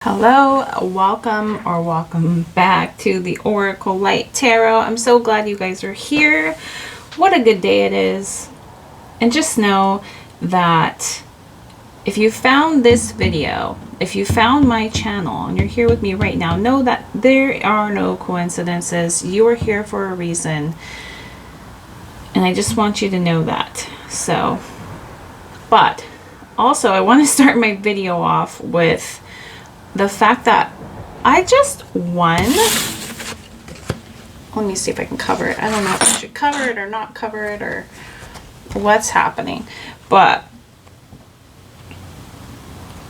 Hello, welcome back to the Oracle Light Tarot. I'm so glad you guys are here. What a good day it is. And just know that if you found this video, if you found my channel and you're here with me right now, know that there are no coincidences. You are here for a reason. And I just want you to know that. But also I want to start my video off with the fact that I just won. Let me see if I can cover it. I don't know if I should cover it or not cover it or what's happening, but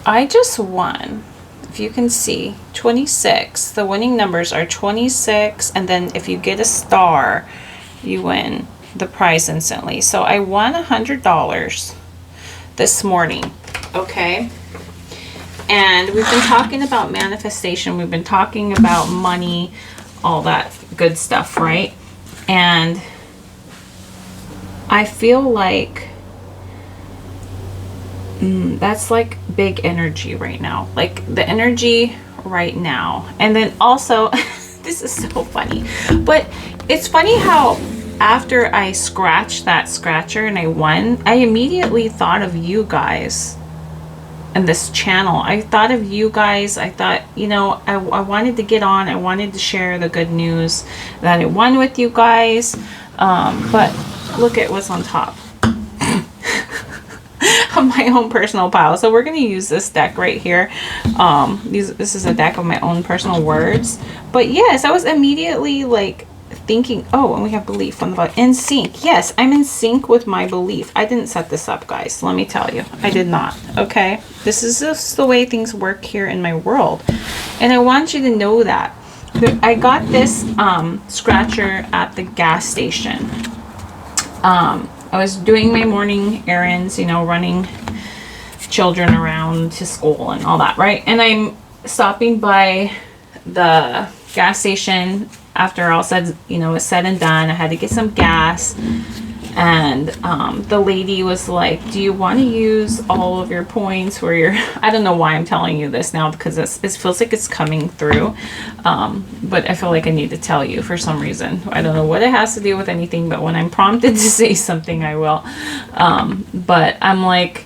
I just won. If you can see, 26. The winning numbers are 26, and then if you get a star, you win the prize instantly. So I won $100 this morning. Okay. And we've been talking about manifestation. We've been talking about money, all that good stuff, right? And I feel like that's like big energy right now. Like the energy right now. And then also, this is so funny. But it's funny how after I scratched that scratcher and I won, I immediately thought of you guys. And this channel, I thought of you guys. I thought, you know, I wanted to get on. I wanted to share the good news that I won with you guys. But look at what's on top of my own personal pile. So we're going to use this deck right here. This is a deck of my own personal words. But yes, I was immediately like thinking, oh, and we have belief on the bottom. In sync. Yes, I'm in sync with my belief. I didn't set this up, guys. Let me tell you. I did not. Okay? This is just the way things work here in my world. And I want you to know that. I got this scratcher at the gas station. I was doing my morning errands, you know, running children around to school and all that, right? And I'm stopping by the gas station after all said, you know, was said and done. I had to get some gas, and the lady was like, do you want to use all of your points where you're, I don't know why I'm telling you this now, because it feels like it's coming through, but I feel like I need to tell you for some reason. I don't know what it has to do with anything, but when I'm prompted to say something, I will. But I'm like,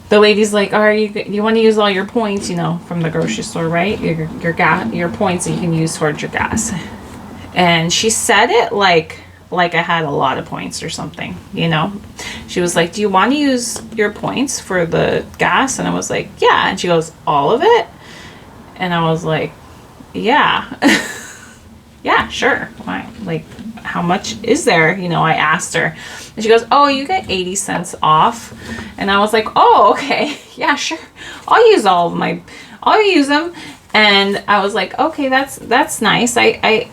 the lady's like, you want to use all your points, you know, from the grocery store, right? Your points that you can use towards your gas. And she said it like I had a lot of points or something, you know? She was like, do you want to use your points for the gas? And I was like, yeah. And she goes, all of it? And I was like, yeah. Yeah, sure. Why? Like, how much is there? You know, I asked her. And she goes, oh, you get 80 cents off. And I was like, oh, okay. Yeah, sure. I'll use them. And I was like, okay, that's nice. I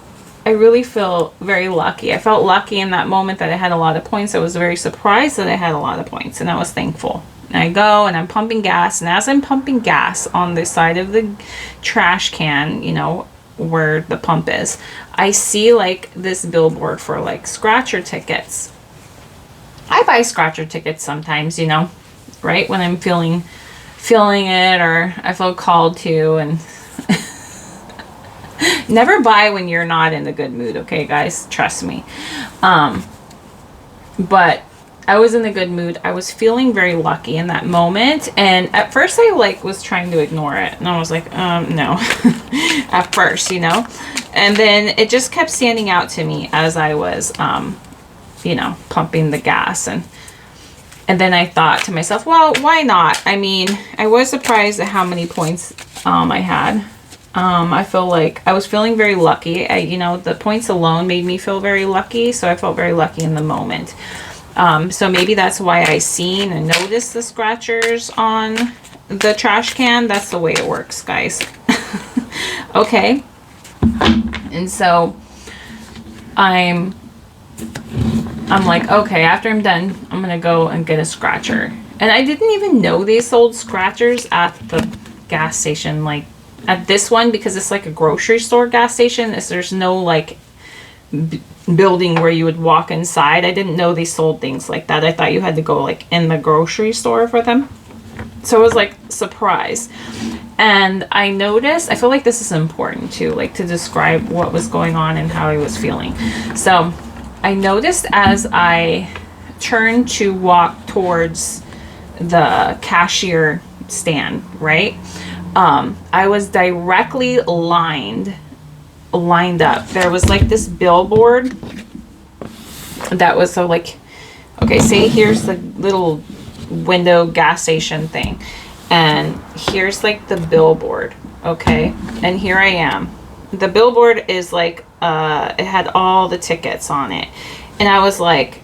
really feel very lucky. I felt lucky in that moment that I had a lot of points. I was very surprised that I had a lot of points, and I was thankful. And I go and I'm pumping gas. And as I'm pumping gas on the side of the trash can, you know, where the pump is, I see like this billboard for like scratcher tickets. I buy scratcher tickets sometimes, you know, right when I'm feeling it, or I feel called to. And never buy when you're not in a good mood, okay, guys? Trust me. But I was in a good mood. I was feeling very lucky in that moment. And at first I like was trying to ignore it. And I was like, no. At first, you know. And then it just kept standing out to me as I was, you know, pumping the gas. And then I thought to myself, well, why not? I mean, I was surprised at how many points I had. I feel like I was feeling very lucky. You know, the points alone made me feel very lucky. So I felt very lucky in the moment. So maybe that's why I seen and noticed the scratchers on the trash can. That's the way it works, guys. Okay. And so I'm like, okay, after I'm done, I'm going to go and get a scratcher. And I didn't even know they sold scratchers at the gas station, like at this one, because it's like a grocery store gas station. There's no like building where you would walk inside. I didn't know they sold things like that. I thought you had to go like in the grocery store for them. So I was like surprised. And I noticed, I feel like this is important too, like to describe what was going on and how I was feeling. So I noticed as I turned to walk towards the cashier stand, right? I was directly lined up. There was like this billboard that was so like, okay, say here's the little window gas station thing, and here's like the billboard, okay, and here I am. The billboard is like it had all the tickets on it, and I was like,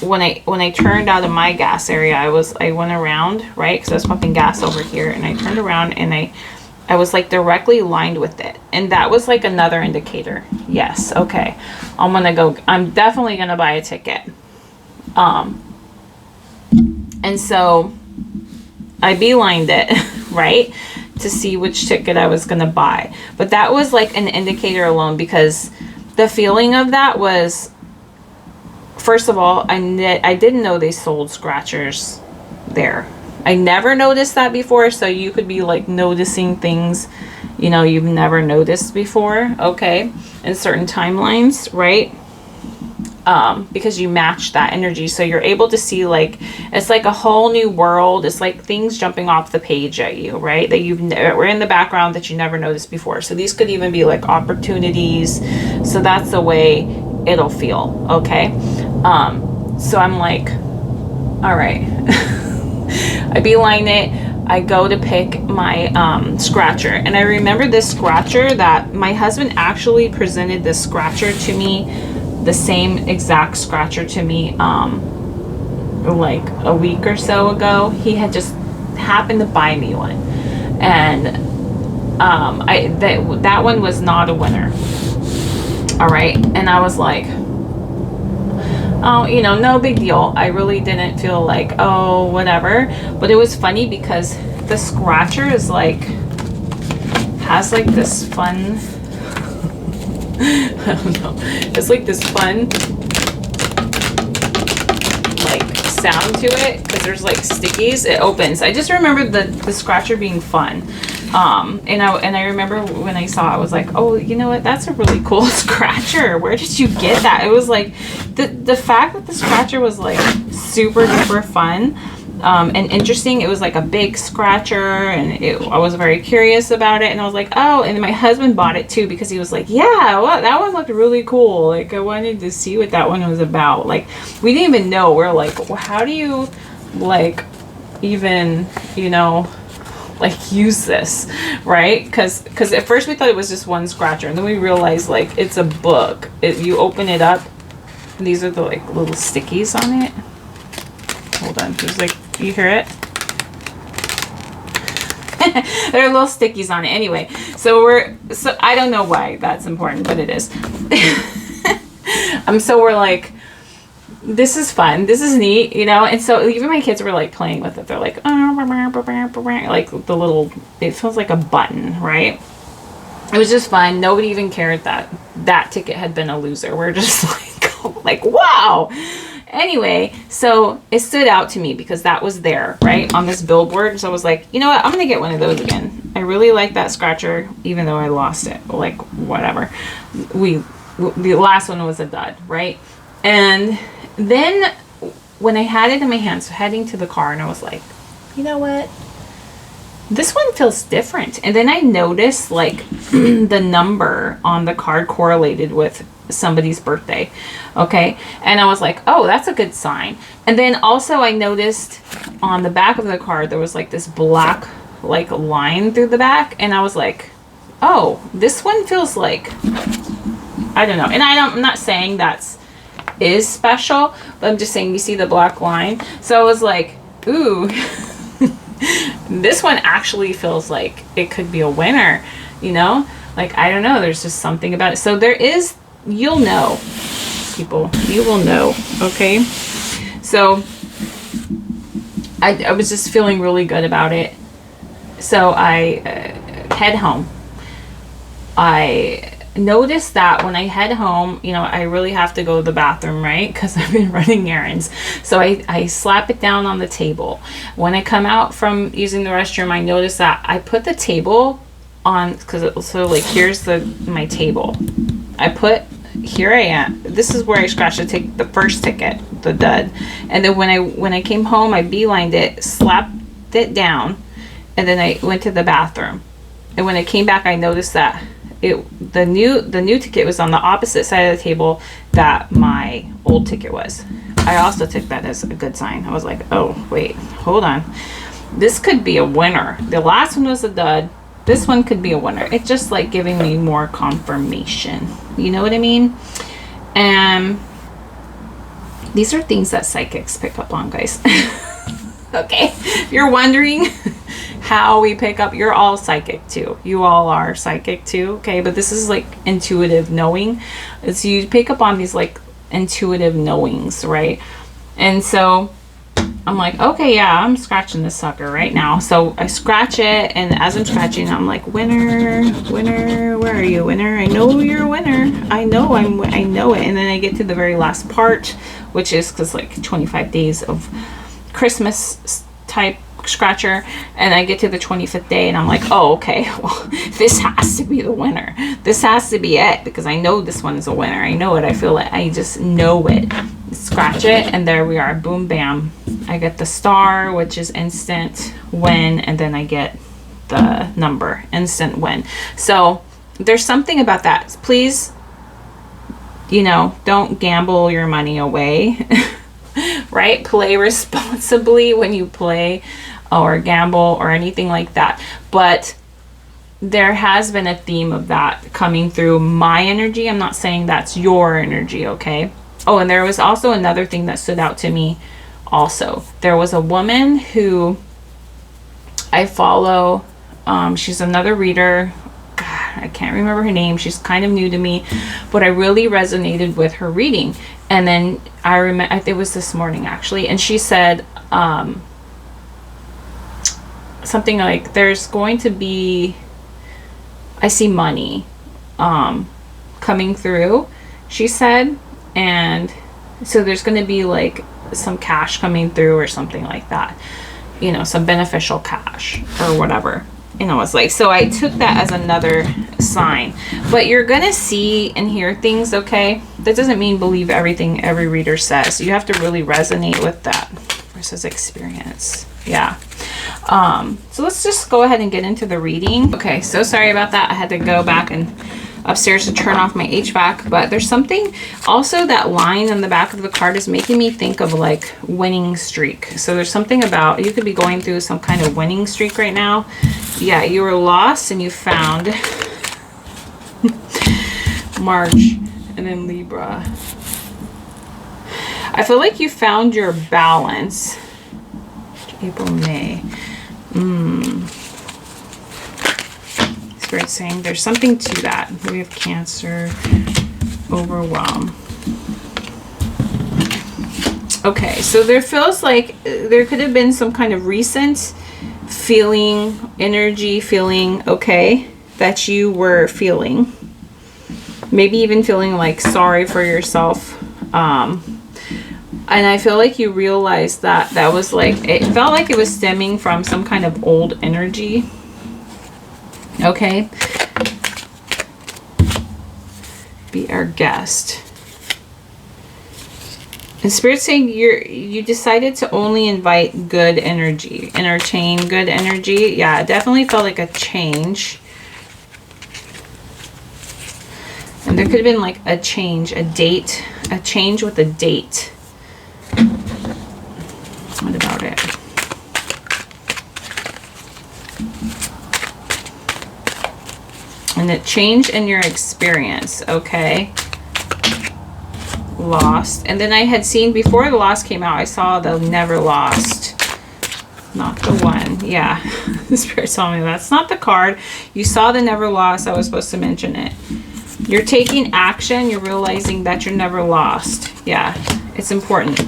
when I turned out of my gas area, I went around, right, because I was pumping gas over here, and I turned around and I was like directly lined with it, and that was like another indicator. Yes, okay, I'm definitely gonna buy a ticket. And so I beelined it, right, to see which ticket I was gonna buy. But that was like an indicator alone, because the feeling of that was, first of all, I didn't know they sold scratchers there. I never noticed that before, so you could be like noticing things, you know, you've never noticed before, okay, in certain timelines, right? Because you match that energy, so you're able to see, like, it's like a whole new world. It's like things jumping off the page at you, right, that were in the background that you never noticed before. So these could even be like opportunities. So that's the way it'll feel, okay? So I'm like, all right. I beeline it. I go to pick my scratcher, and I remember this scratcher that my husband actually presented this scratcher to me, the same exact scratcher to me like a week or so ago. He had just happened to buy me one, and that one was not a winner. All right, and I was like, oh, you know, no big deal. I really didn't feel like, oh, whatever. But it was funny because the scratcher is like, has like this fun, I don't know, it's like this fun like sound to it, because there's like stickies. It opens. I just remember the scratcher being fun. And I remember when I saw it, I was like, oh, you know what, that's a really cool scratcher. Where did you get that? It was like the fact that the scratcher was like super duper fun and interesting. It was like a big scratcher, and I was very curious about it, and I was like, oh, and my husband bought it too, because he was like, yeah, well, that one looked really cool. Like, I wanted to see what that one was about. Like, we didn't even know. We're like, well, how do you like even, you know, like use this, right? Because at first we thought it was just one scratcher, and then we realized like it's a book. You open it up, and these are the like little stickies on it. Hold on, there's like, you hear it? There are little stickies on it. Anyway, so I don't know why that's important, but it is. So we're like, this is fun, this is neat, you know. And so even my kids were like playing with it. They're like, like the little, it feels like a button, right? It was just fun. Nobody even cared that ticket had been a loser. We're just like wow. Anyway, so it stood out to me because that was there, right, on this billboard. So I was like, you know what, I'm gonna get one of those again. I really like that scratcher, even though I lost it. Like, whatever. The last one was a dud, right? And then when I had it in my hands, so heading to the car, and I was like, you know what, this one feels different. And then I noticed like the number on the card correlated with somebody's birthday, okay, and I was like, oh, that's a good sign. And then also I noticed on the back of the card there was like this black like line through the back, and I was like, oh, this one feels like, I don't know. And I'm not saying that's is special, but I'm just saying, you see the black line. So I was like, ooh, this one actually feels like it could be a winner, you know? Like, I don't know, there's just something about it. So there is, you'll know, people, you will know, okay? So I was just feeling really good about it. So I head home. I noticed that when I head home, you know, I really have to go to the bathroom, right? Because I've been running errands. So I slap it down on the table. When I come out from using the restroom, I notice that I put the table on, because so like here's my table. Here I am. This is where I scratched the first ticket, the dud. And then when I came home, I beelined it, slapped it down, and then I went to the bathroom. And when I came back, I noticed that the new ticket was on the opposite side of the table that my old ticket was. I also took that as a good sign. I was like, oh wait, hold on, this could be a winner. The last one was a dud. This one could be a winner. It's just like giving me more confirmation. You know what I mean? And these are things that psychics pick up on, guys. Okay, if you're wondering how we pick up, you're all psychic too. You all are psychic too, okay? But this is like intuitive knowing. It's you pick up on these like intuitive knowings, right? And so I'm like, okay, yeah, I'm scratching this sucker right now. So I scratch it, and as I'm scratching, I'm like, winner, winner, where are you, winner? I know you're a winner. I know it. And then I get to the very last part, which is because like 25 days of Christmas type scratcher, and I get to the 25th day, and I'm like, oh, okay, well, this has to be the winner. This has to be it, because I know this one is a winner. I know it. I feel it. I just know it. Scratch it, and there we are. Boom, bam. I get the star, which is instant win, and then I get the number, instant win. So there's something about that. Please, you know, don't gamble your money away. Right? Play responsibly when you play or gamble or anything like that. But there has been a theme of that coming through my energy. I'm not saying that's your energy, okay? Oh, and there was also another thing that stood out to me also. There was a woman who I follow. She's another reader. I can't remember her name. She's kind of new to me, but I really resonated with her reading. And then I remember, it was this morning actually, and she said something like, there's going to be, I see money coming through, she said, and so there's going to be like some cash coming through or something like that, you know, some beneficial cash or whatever. And I was like, so I took that as another sign. But you're going to see and hear things, okay? That doesn't mean believe everything every reader says. You have to really resonate with that versus experience. Yeah. So let's just go ahead and get into the reading. Okay, so sorry about that. I had to go back and upstairs to turn off my HVAC. But there's something, also that line on the back of the card is making me think of like winning streak. So there's something about, you could be going through some kind of winning streak right now. Yeah, you were lost and you found March, and then Libra. I feel like you found your balance. April, May. Spirit saying there's something to that. We have Cancer, overwhelm. Okay, so there feels like there could have been some kind of recent feeling, energy, feeling, okay, that you were feeling. Maybe even feeling like sorry for yourself. And I feel like you realized that that was like, it felt like it was stemming from some kind of old energy. Okay. Be our guest. And Spirit's saying you decided to only invite good energy, entertain good energy. Yeah, it definitely felt like a change. And there could have been like a change, a date, a change with a date. What about it? And it changed in your experience, okay? Lost. And then I had seen, before the lost came out, I saw the never lost. Not the one. Yeah. The Spirit told me that's not the card. You saw the never lost. I was supposed to mention it. You're taking action. You're realizing that you're never lost. Yeah. It's important.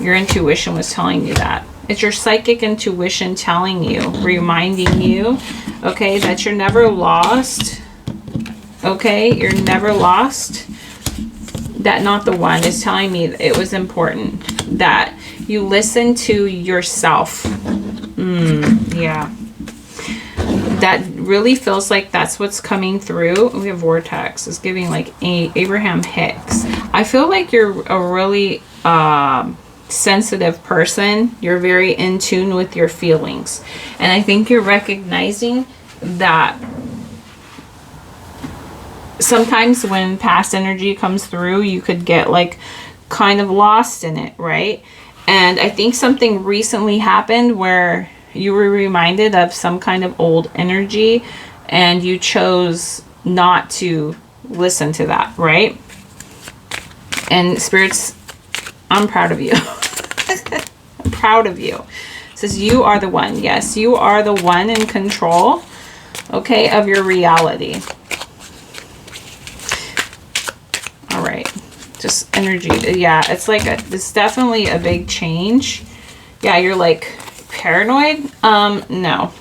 Your intuition was telling you that. It's your psychic intuition telling you, reminding you, okay, that you're never lost. okay? You're never lost. That not the one is telling me that it was important that you listen to yourself. Yeah. That really feels like that's what's coming through. We have vortex. It's giving like Abraham Hicks. I feel like you're a really sensitive person. You're very in tune with your feelings. And I think you're recognizing that sometimes when past energy comes through, you could get like kind of lost in it, right? And I think something recently happened where you were reminded of some kind of old energy and you chose not to listen to that, right? And spirits, I'm proud of you. I'm proud of you. It says you are the one. Yes, you are the one in control, okay, of your reality. All right. Just energy. Yeah, it's like it's definitely a big change. Yeah, you're like paranoid. No.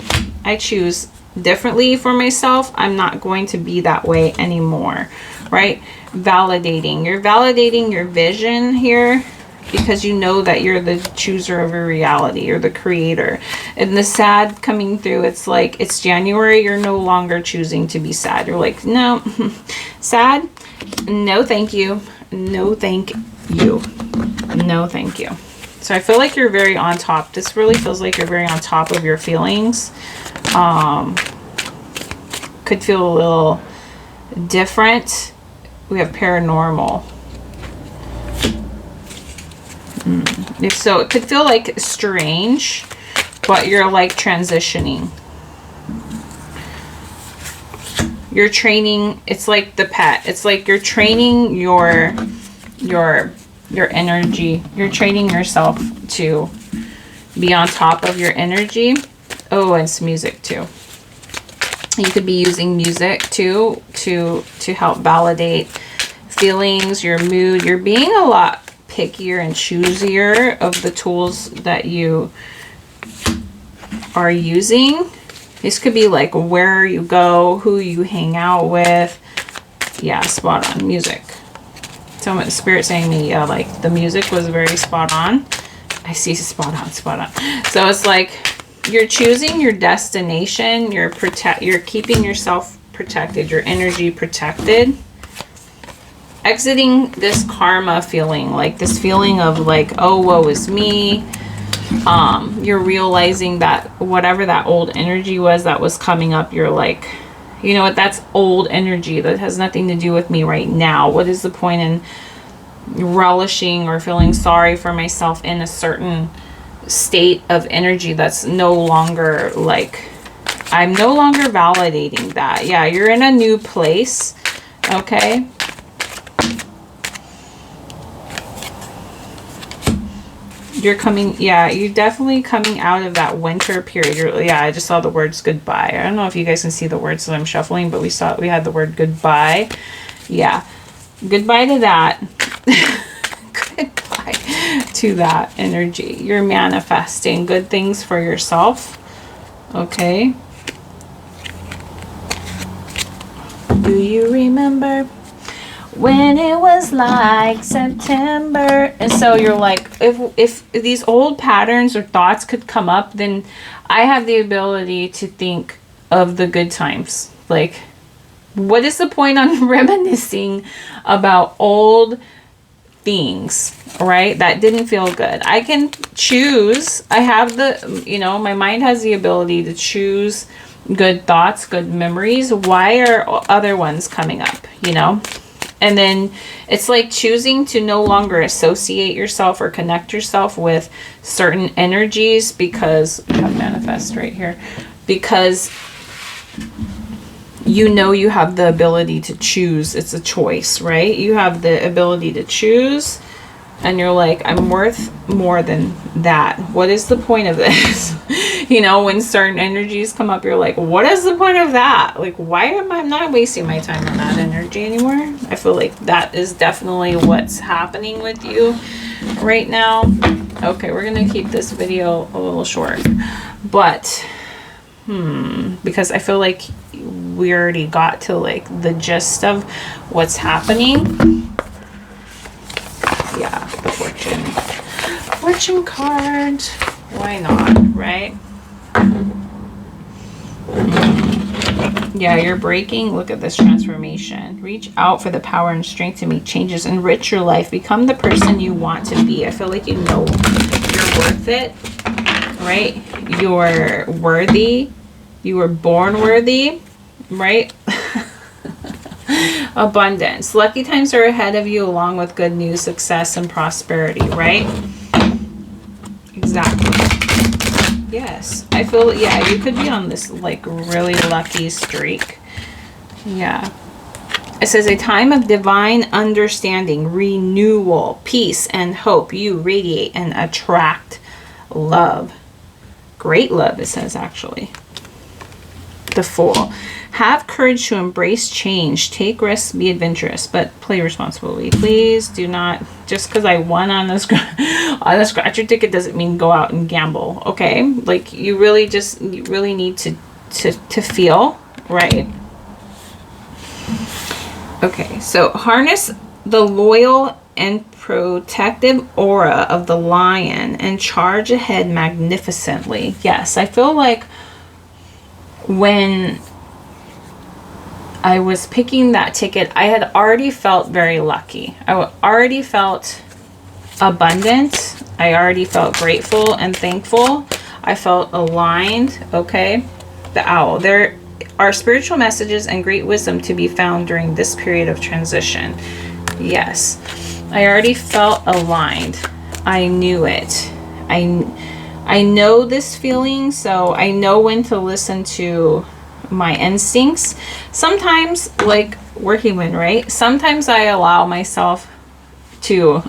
I choose differently for myself. I'm not going to be that way anymore, right? Validating. You're validating your vision here because you know that you're the chooser of your reality. You're the creator. And the sad coming through, it's like it's January. You're no longer choosing to be sad. You're like, no, sad? No, thank you. No, thank you. No, thank you. So I feel like you're very on top. This really feels like you're very on top of your feelings. Could feel a little different. We have paranormal. So it could feel like strange, but you're like transitioning. You're training. It's like the pet. It's like you're training your energy. You're training yourself to be on top of your energy. Oh, and it's music too. You could be using music too to help validate feelings, your mood. You're being a lot pickier and choosier of the tools that you are using. This could be like where you go, who you hang out with. Yeah, spot on. Music. So Spirit saying me, yeah, like the music was very spot on. I see spot on, spot on. So it's like you're choosing your destination. You're keeping yourself protected, your energy protected. Exiting this karma feeling, like this feeling of like, oh, woe is me. You're realizing that whatever that old energy was that was coming up, you're like, you know what, that's old energy. That has nothing to do with me right now. What is the point in relishing or feeling sorry for myself in a certain state of energy that's no longer like, I'm no longer validating that. Yeah, you're in a new place. Okay. You're coming, yeah, you're definitely coming out of that winter period. Yeah, I just saw the words goodbye. I don't know if you guys can see the words that I'm shuffling, but we had the word goodbye. Yeah, goodbye to that. Goodbye to that energy. You're manifesting good things for yourself. Okay. Do you remember when it was like September? And so you're like, if these old patterns or thoughts could come up, then I have the ability to think of the good times. Like, what is the point on reminiscing about old things, right? That didn't feel good. I can choose. I have the, my mind has the ability to choose good thoughts, good memories. Why are other ones coming up, And then it's like choosing to no longer associate yourself or connect yourself with certain energies because we have manifest right here, because you have the ability to choose. It's a choice, right? You have the ability to choose, and you're like, I'm worth more than that. What is the point of this? When certain energies come up, you're like, what is the point of that? Like, why am I not wasting my time on that energy anymore? I feel like that is definitely what's happening with you right now. Okay, we're going to keep this video a little short, but because I feel like we already got to like the gist of what's happening. Yeah, the fortune card. Why not, right? Yeah, you're breaking. Look at this transformation. Reach out for the power and strength to make changes. Enrich your life. Become the person you want to be. I feel like you know you're worth it, right? You're worthy. You were born worthy, right? Abundance. Lucky times are ahead of you along with good news, success, and prosperity, right? Exactly. Yes. I feel, yeah, you could be on this like really lucky streak. Yeah. It says a time of divine understanding, renewal, peace, and hope. You radiate and attract love. Great love, it says actually. The Fool. Have courage to embrace change. Take risks, be adventurous, but play responsibly. Please do not, just because I won on the scratcher ticket doesn't mean go out and gamble. Okay? Like you really need to feel, right? Okay, so harness the loyal and protective aura of the lion and charge ahead magnificently. Yes, I feel like when I was picking that ticket, I had already felt very lucky. I already felt abundant. I already felt grateful and thankful. I felt aligned. Okay. The Owl. There are spiritual messages and great wisdom to be found during this period of transition. Yes. I already felt aligned. I knew it. I know this feeling, so I know when to listen to my instincts. Sometimes, like, we're human, right? Sometimes I allow myself to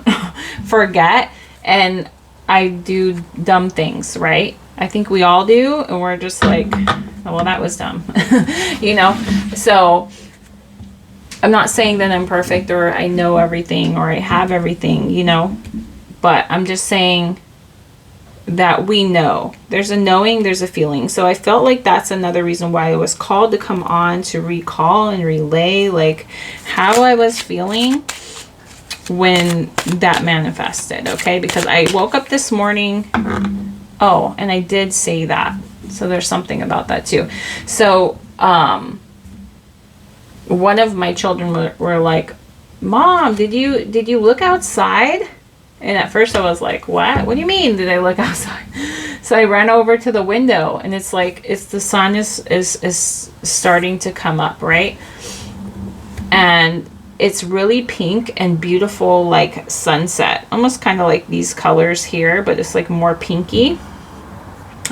forget and I do dumb things, right? I think we all do, and we're just like, oh, well, that was dumb. You know? So I'm not saying that I'm perfect or I know everything or I have everything, you know, but I'm just saying that we know. There's a knowing, there's a feeling. So I felt like that's another reason why I was called to come on to recall and relay like how I was feeling when that manifested. Okay, because I woke up this morning. Oh, and I did say that, so there's something about that too. So one of my children were like, Mom, did you look outside? And at first I was like, what do you mean did I look outside? So I ran over to the window, and it's like the sun is starting to come up, right? And it's really pink and beautiful, like sunset, almost kind of like these colors here, but it's like more pinky.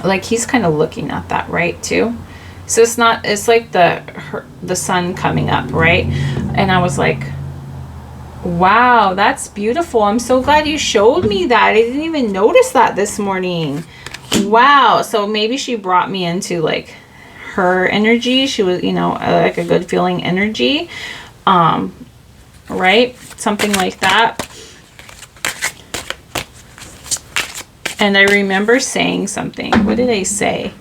Like he's kind of looking at that, right, too. So it's like the sun coming up, right? And I was like, wow, that's beautiful. I'm so glad you showed me that. I didn't even notice that this morning. Wow. So maybe she brought me into like her energy. She was, you know, like a good feeling energy. Right? Something like that. And I remember saying something. What did I say?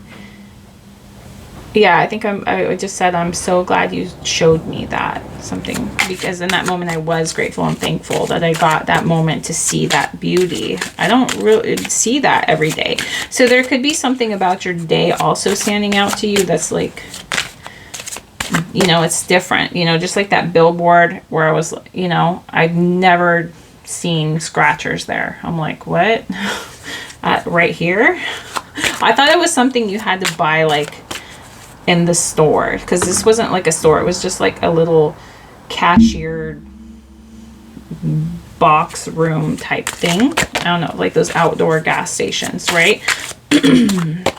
Yeah, I think I just said, I'm so glad you showed me that something, because in that moment I was grateful and thankful that I got that moment to see that beauty. I don't really see that every day. So there could be something about your day also standing out to you that's like, you know, it's different, you know, just like that billboard where I was, you know, I'd never seen scratchers there. I'm like, what? Right here? I thought it was something you had to buy like in the store, because this wasn't like a store, it was just like a little cashier box room type thing. I don't know, like those outdoor gas stations, right?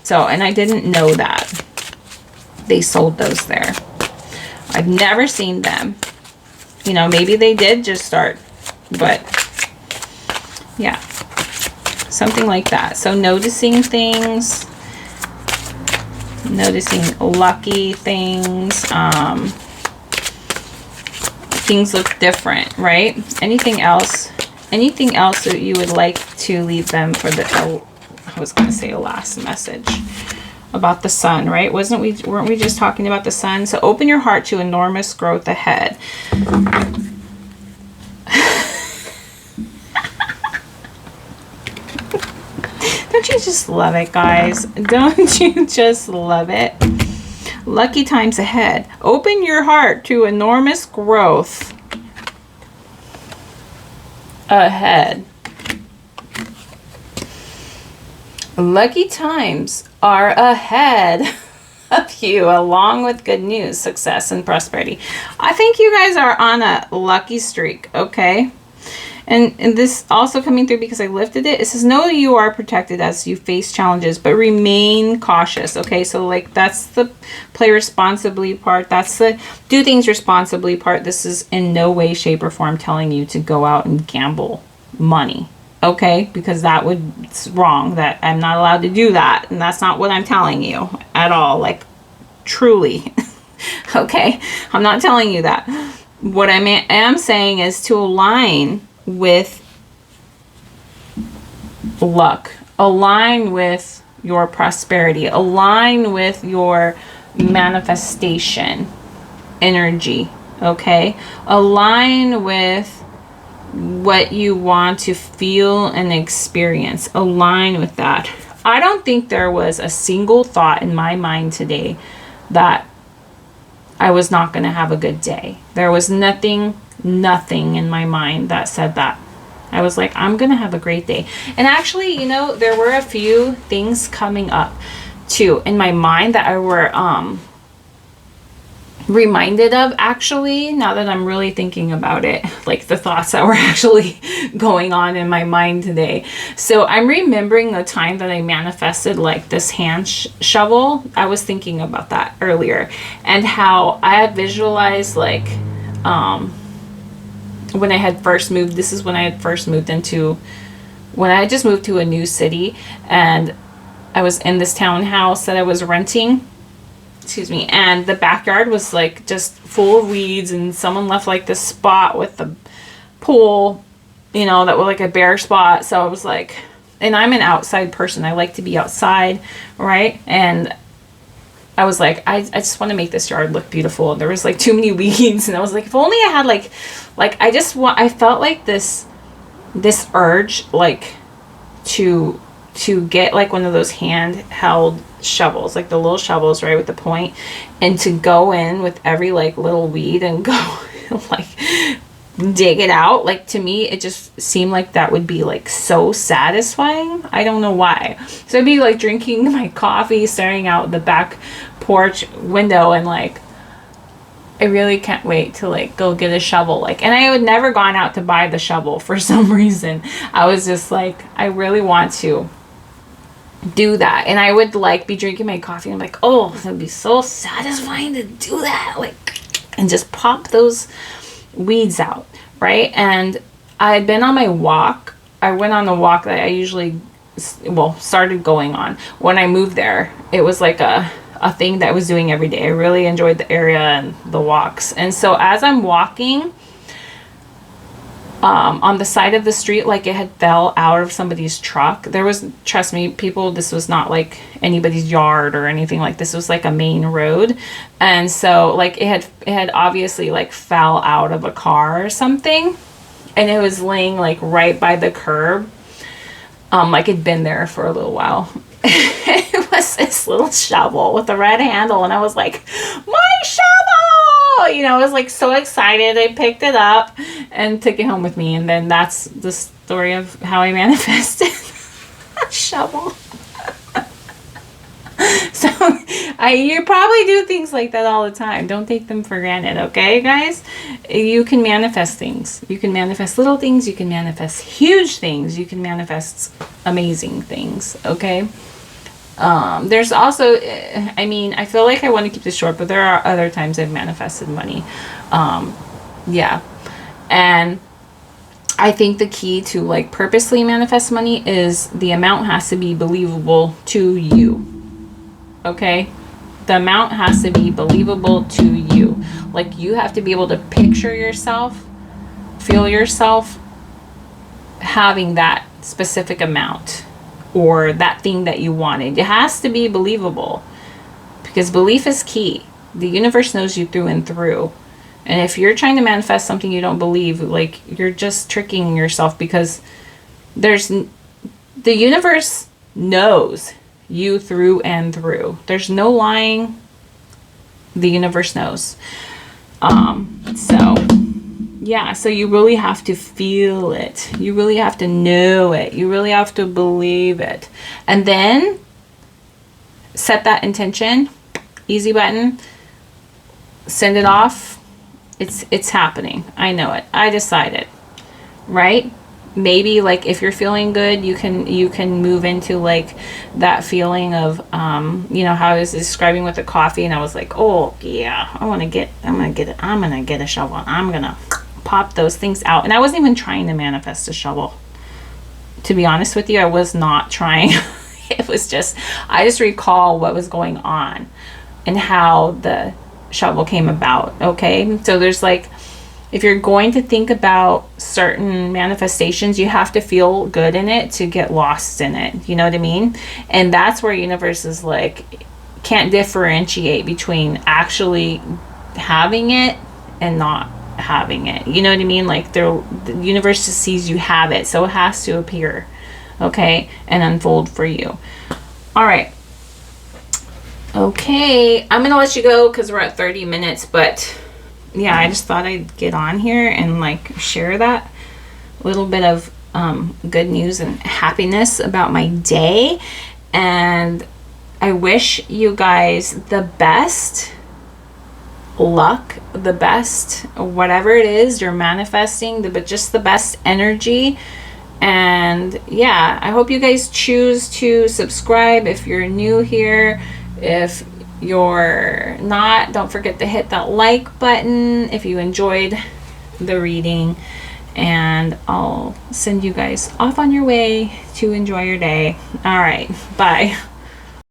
So, and I didn't know that they sold those there. I've never seen them, you know, maybe they did just start, but yeah, something like that. So noticing things, noticing lucky things, things look different, right? Anything else that you would like to leave them for the, I was going to say a last message. about the sun, right? Weren't we just talking about the sun? So open your heart to enormous growth ahead. Don't you just love it, guys? Don't you just love it? Lucky times ahead. Open your heart to enormous growth ahead. Lucky times are ahead of you, along with good news, success, and prosperity. I think you guys are on a lucky streak, okay? And this also coming through because I lifted it. It says, know you are protected as you face challenges, but remain cautious, okay? So, like, that's the play responsibly part. That's the do things responsibly part. This is in no way, shape, or form telling you to go out and gamble money, okay? Because it's wrong. That I'm not allowed to do that. And that's not what I'm telling you at all. Like, truly, okay? I'm not telling you that. What I am saying is to align with luck, align with your prosperity, align with your manifestation energy, okay? Align with what you want to feel and experience. Align with that. I don't think there was a single thought in my mind today that I was not going to have a good day. There was nothing in my mind that said that. I was like, I'm going to have a great day. And actually, you know, there were a few things coming up too in my mind that I were reminded of, actually, now that I'm really thinking about it, like the thoughts that were actually going on in my mind today. So I'm remembering the time that I manifested like this hand shovel. I was thinking about that earlier, and how I had visualized like when I had first moved. This is when I had first moved when I had just moved to a new city, and I was in this townhouse that I was renting. Excuse me. And the backyard was like just full of weeds, and someone left like this spot with the pool, you know, that was like a bare spot. So I was like, and I'm an outside person. I like to be outside, right? And I was like, I just want to make this yard look beautiful. And there was like too many weeds, and I was like, if only I had like I felt like this urge, like to get like one of those handheld shovels, like the little shovels, right, with the point, and to go in with every like little weed and go like dig it out. Like, to me, it just seemed like that would be like so satisfying. I don't know why. So I'd be like drinking my coffee, staring out the back porch window, and like, I really can't wait to like go get a shovel. Like, and I had never gone out to buy the shovel for some reason. I was just like, I really want to do that. And I would like be drinking my coffee, and I'm like, oh, it would be so satisfying to do that, like, and just pop those weeds out, right? And I had been on my walk. I went on the walk that I usually started going on when I moved there. It was like a thing that I was doing every day. I really enjoyed the area and the walks. And so as I'm walking on the side of the street, like it had fell out of somebody's truck. There was, trust me, people, this was not like anybody's yard or anything. Like, this was like a main road. And so like it had obviously like fell out of a car or something, and it was laying like right by the curb. Like it'd been there for a little while. It was this little shovel with a red handle, and I was like, my shovel! You know, I was like so excited. I picked it up and took it home with me, and then that's the story of how I manifested a shovel. So you probably do things like that all the time. Don't take them for granted, okay, guys? You can manifest things. You can manifest little things. You can manifest huge things. You can manifest amazing things, okay? There's also, I mean, I feel like I want to keep this short, but there are other times I've manifested money. Yeah. And I think the key to like purposely manifest money is the amount has to be believable to you. Okay? The amount has to be believable to you. Like, you have to be able to picture yourself, feel yourself having that specific amount. or that thing that you wanted. It has to be believable, because belief is key. The universe knows you through and through. And if you're trying to manifest something you don't believe, like, you're just tricking yourself, because the universe knows you through and through. There's no lying. The universe knows. So yeah, so you really have to feel it. You really have to know it. You really have to believe it. And then set that intention. Easy button. Send it off. It's happening. I know it. I decided. Right? Maybe, like, if you're feeling good, you can move into, like, that feeling of you know, how I was describing with the coffee, and I was like, oh yeah, I'm gonna get a shovel. I'm gonna pop those things out. And I wasn't even trying to manifest a shovel, to be honest with you. I was not trying. It was just, I just recall what was going on and how the shovel came about. Okay, so there's, like, if you're going to think about certain manifestations, you have to feel good in it to get lost in it. You know what I mean? And that's where universe is, like, can't differentiate between actually having it and not having it. You know what I mean? Like, the universe just sees you have it, so it has to appear, okay, and unfold for you. All right. Okay, I'm gonna let you go because we're at 30 minutes, but yeah, I just thought I'd get on here and, like, share that little bit of good news and happiness about my day. And I wish you guys the best luck, the best, whatever it is you're manifesting, but just the best energy. And yeah, I hope you guys choose to subscribe if you're new here. If you're not, don't forget to hit that like button if you enjoyed the reading, and I'll send you guys off on your way to enjoy your day. All right, bye.